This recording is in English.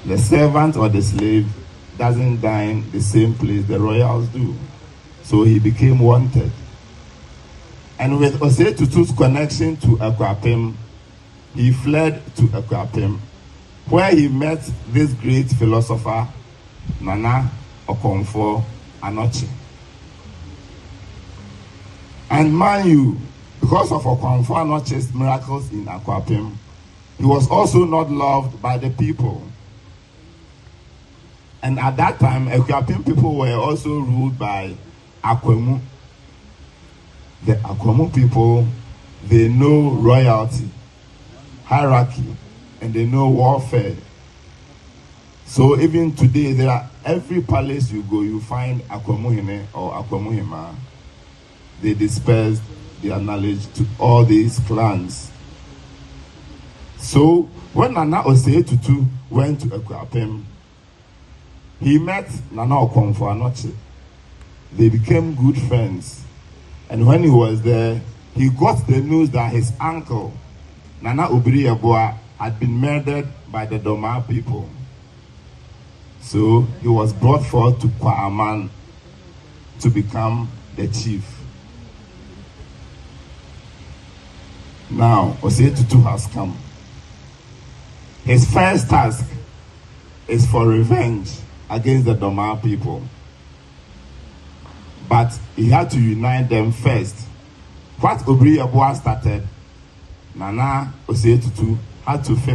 The servant or the slave doesn't dine the same place the royals do. So he became wanted. And with Osei Tutu's connection to Akwapim, he fled to Akwapim, where he met this great philosopher, Nana Okonkwo-Anokye. And mind you, because of Okonkwo-Anokye's miracles in Akwapim, he was also not loved by the people. And at that time, Akwapim people were also ruled by Akwemu. The Akwemu people, they know royalty, hierarchy, and they know warfare. So even today, every palace you go, you find Akwemuhene or Akwemuhema. They dispersed their knowledge to all these clans. So when Nana Osei Tutu went to Akwapim, he met Nana Okonkwo-Anokye. They became good friends. And when he was there, he got the news that his uncle, Nana Obiri-Yeboah, had been murdered by the Doma people. So he was brought forth to Kwaaman to become the chief. Now, Osei Tutu has come. His first task is for revenge against the Doma people. But he had to unite them first. What Obiri-Yeboah started, Nana Osei Tutu had to finish.